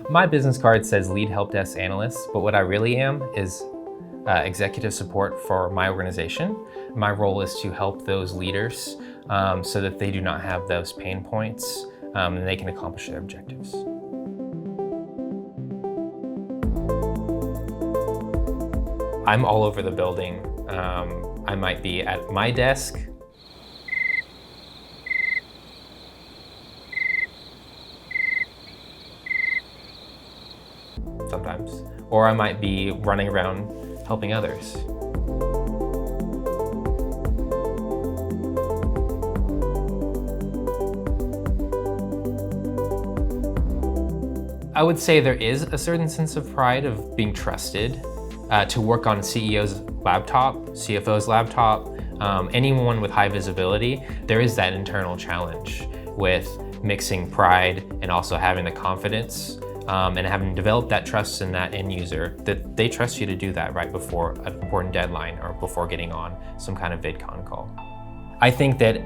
My business card says lead Helpdesk Analyst, but what I really am is executive support for my organization. My role is to help those leaders so that they do not have those pain points and they can accomplish their objectives. I'm all over the building. I might be at my desk. Sometimes. Or I might be running around helping others. I would say there is a certain sense of pride of being trusted to work on CEO's laptop, CFO's laptop, anyone with high visibility. There is that internal challenge with mixing pride and also having the confidence and having developed that trust in that end user that they trust you to do that right before an important deadline or before getting on some kind of VidCon call. I think that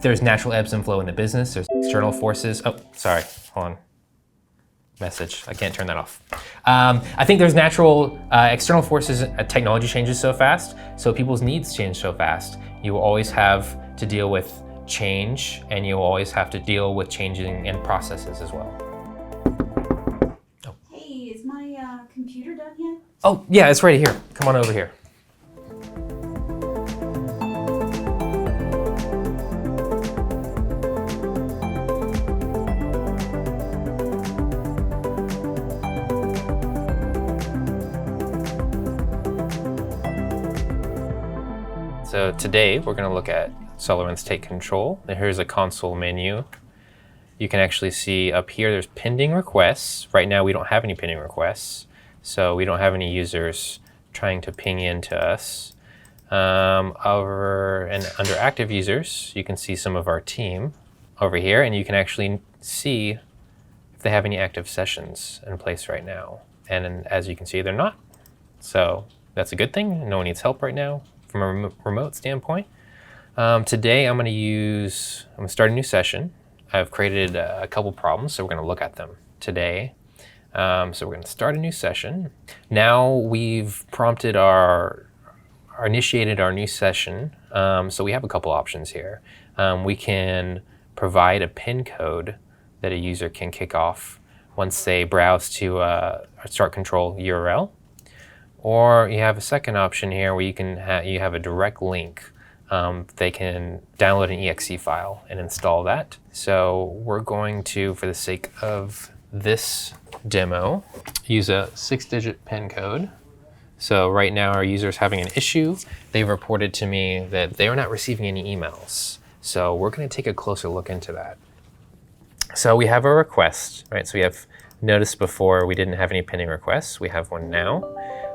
there's natural ebbs and flow in the business. There's external forces. Oh, sorry, hold on. Message, I can't turn that off. I think there's natural external forces. Technology changes so fast, so people's needs change so fast. You will always have to deal with change, and you will always have to deal with changing in processes as well. Oh. Hey, is my computer done yet? Oh, yeah, it's right here. Come on over here. So today we're going to look at SolarWinds Take Control. And here's a console menu. You can actually see up here there's pending requests. Right now we don't have any pending requests, so we don't have any users trying to ping into us. Under active users, you can see some of our team over here, and you can actually see if they have any active sessions in place right now. And as you can see, they're not. So that's a good thing. No one needs help right now from a remote standpoint. Today I'm going to start a new session. I've created a couple problems, so we're going to look at them today. So we're going to start a new session. Now we've initiated our new session. So we have a couple options here. We can provide a PIN code that a user can kick off once they browse to a start control URL. Or you have a second option here where you have a direct link. They can download an exe file and install that. So we're going to, for the sake of this demo, use a 6-digit PIN code. So right now our user is having an issue. They've reported to me that they are not receiving any emails. So we're going to take a closer look into that. So we have a request, right? So we have noticed before we didn't have any pending requests. We have one now.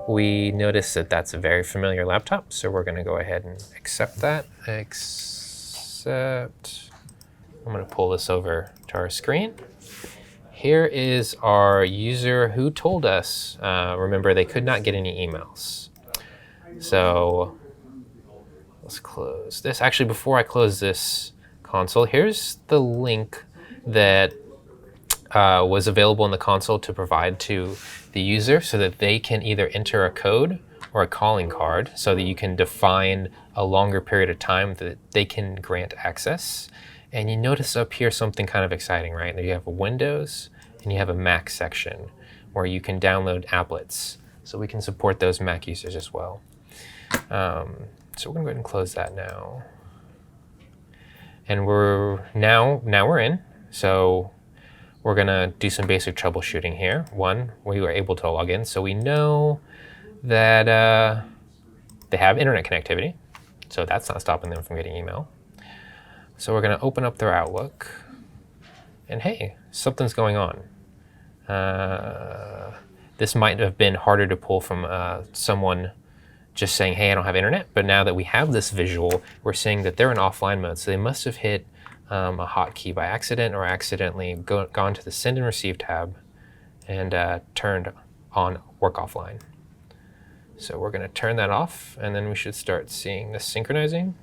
We notice that that's a very familiar laptop, so we're going to go ahead and accept that. Accept. I'm going to pull this over to our screen. Here is our user who told us, remember, they could not get any emails. So let's close this. Actually, before I close this console, here's the link that was available in the console to provide to the user so that they can either enter a code or a calling card so that you can define a longer period of time that they can grant access. And you notice up here something kind of exciting, right? You have a Windows and you have a Mac section where you can download applets. So we can support those Mac users as well. So we're gonna go ahead and close that now. And we're in. So we're gonna do some basic troubleshooting here. One, we were able to log in, so we know that they have internet connectivity, so that's not stopping them from getting email. So we're gonna open up their Outlook, and hey, something's going on. This might have been harder to pull from someone just saying, hey, I don't have internet, but now that we have this visual, we're seeing that they're in offline mode, so they must have hit a hotkey by accident or accidentally gone to the send and receive tab and turned on work offline. So we're going to turn that off, and then we should start seeing this synchronizing.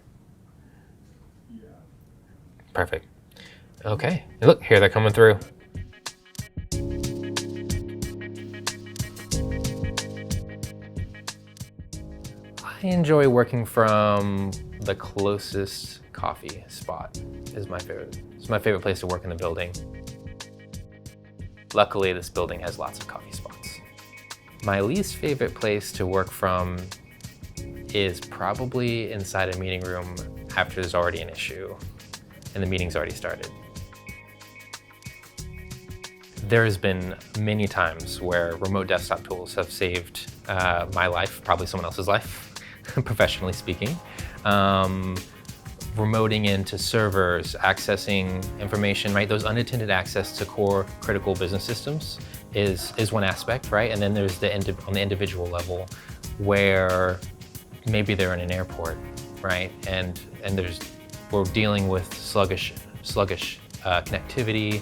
Perfect. Okay, and look, here they're coming through. I enjoy working from the closest coffee spot is my favorite. It's my favorite place to work in the building. Luckily, this building has lots of coffee spots. My least favorite place to work from is probably inside a meeting room after there's already an issue and the meeting's already started. There's been many times where remote desktop tools have saved my life, probably someone else's life, professionally speaking. Remoting into servers, accessing information, right? Those unattended access to core critical business systems is one aspect, right? And then there's on the individual level where maybe they're in an airport, right? And we're dealing with sluggish connectivity.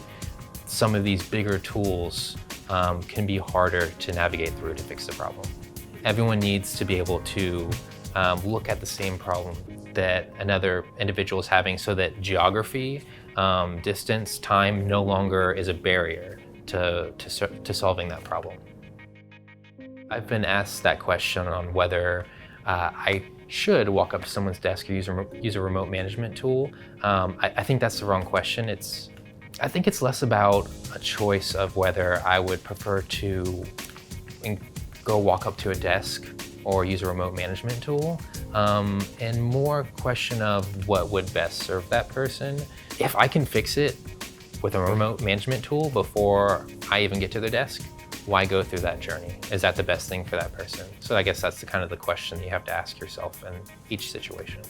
Some of these bigger tools can be harder to navigate through to fix the problem. Everyone needs to be able to look at the same problem that another individual is having so that geography, distance, time no longer is a barrier to solving that problem. I've been asked that question on whether I should walk up to someone's desk or use a remote management tool. I think that's the wrong question. I think it's less about a choice of whether I would prefer to go walk up to a desk or use a remote management tool, and more question of what would best serve that person. If I can fix it with a remote management tool before I even get to their desk, why go through that journey? Is that the best thing for that person? So I guess that's the question that you have to ask yourself in each situation.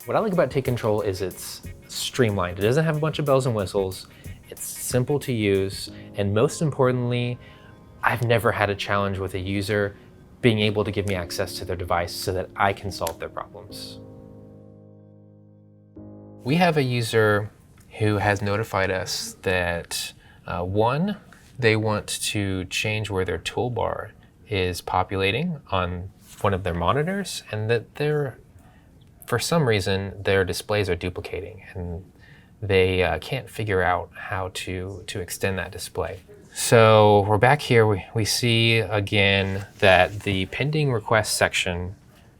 What I like about Take Control is it's streamlined. It doesn't have a bunch of bells and whistles. It's simple to use. And most importantly, I've never had a challenge with a user being able to give me access to their device so that I can solve their problems. We have a user who has notified us that one, they want to change where their toolbar is populating on one of their monitors, and that for some reason, their displays are duplicating and they can't figure out how to extend that display. So we're back here, we see again that the pending request section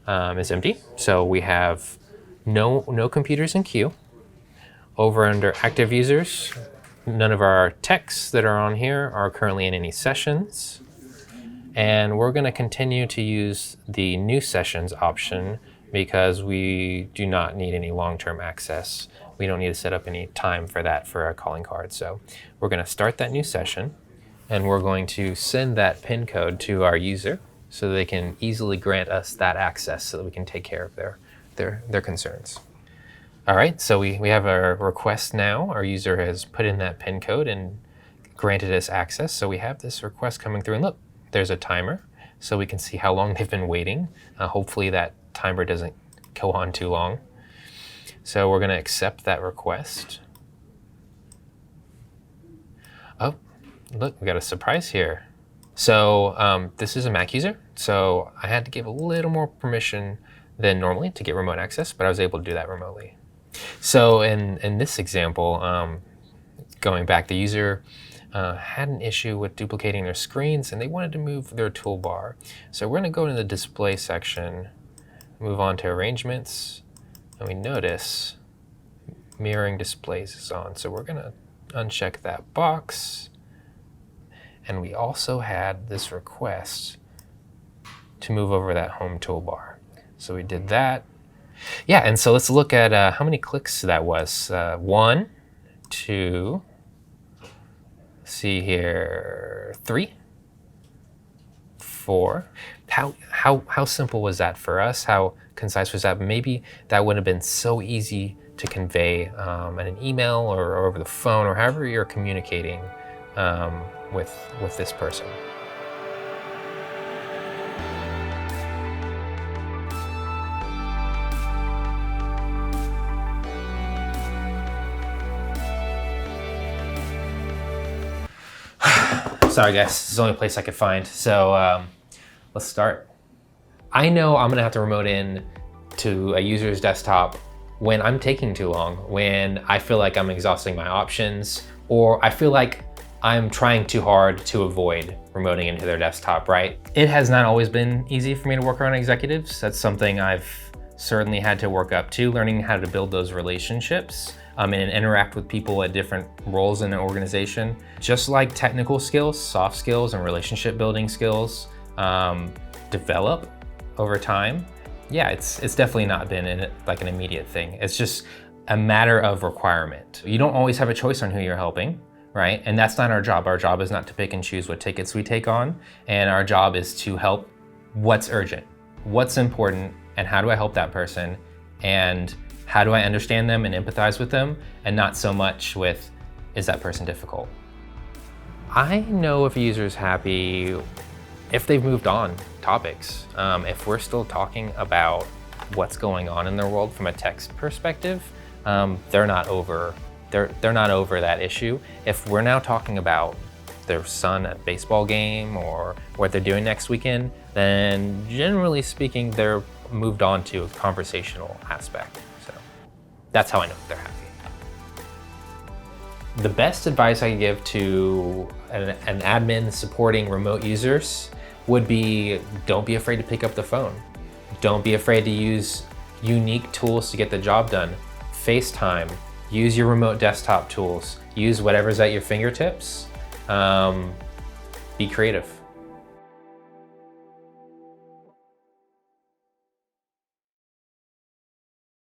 is empty. So we have no computers in queue. Over under active users, none of our techs that are on here are currently in any sessions. And we're gonna continue to use the new sessions option because we do not need any long-term access. We don't need to set up any time for that for our calling card. So we're gonna start that new session and we're going to send that PIN code to our user so they can easily grant us that access so that we can take care of their concerns. All right, so we have our request now. Our user has put in that PIN code and granted us access. So we have this request coming through, and look, there's a timer so we can see how long they've been waiting. Hopefully that timer doesn't go on too long. So we're gonna accept that request. Oh, look, we got a surprise here. So this is a Mac user, so I had to give a little more permission than normally to get remote access, but I was able to do that remotely. So in this example, going back, the user had an issue with duplicating their screens and they wanted to move their toolbar. So we're gonna go into the display section, move on to arrangements, and we notice mirroring displays is on. So we're gonna uncheck that box. And we also had this request to move over that home toolbar. So we did that. Yeah, and so let's look at how many clicks that was. 1, 2, see here, 3, 4. How simple was that for us? How concise was that? Maybe that would have been so easy to convey in an email or over the phone or however you're communicating with this person. Sorry guys, this is the only place I could find. So let's start. I know I'm gonna have to remote in to a user's desktop when I'm taking too long, when I feel like I'm exhausting my options, or I feel like I'm trying too hard to avoid remoting into their desktop, right? It has not always been easy for me to work around executives. That's something I've certainly had to work up to, learning how to build those relationships and interact with people at different roles in an organization. Just like technical skills, soft skills and relationship building skills develop over time. Yeah, it's definitely not been like an immediate thing. It's just a matter of requirement. You don't always have a choice on who you're helping, right? And that's not our job. Our job is not to pick and choose what tickets we take on. And our job is to help what's urgent, what's important, and how do I help that person? And how do I understand them and empathize with them? And not so much with, is that person difficult? I know if a user is happy if they've moved on topics. If we're still talking about what's going on in their world from a text perspective, they're not over that issue. If we're now talking about their son at a baseball game or what they're doing next weekend, then generally speaking, they're moved on to a conversational aspect. So that's how I know if they're happy. The best advice I can give to an admin supporting remote users would be, don't be afraid to pick up the phone. Don't be afraid to use unique tools to get the job done. FaceTime, use your remote desktop tools, use whatever's at your fingertips. Be creative.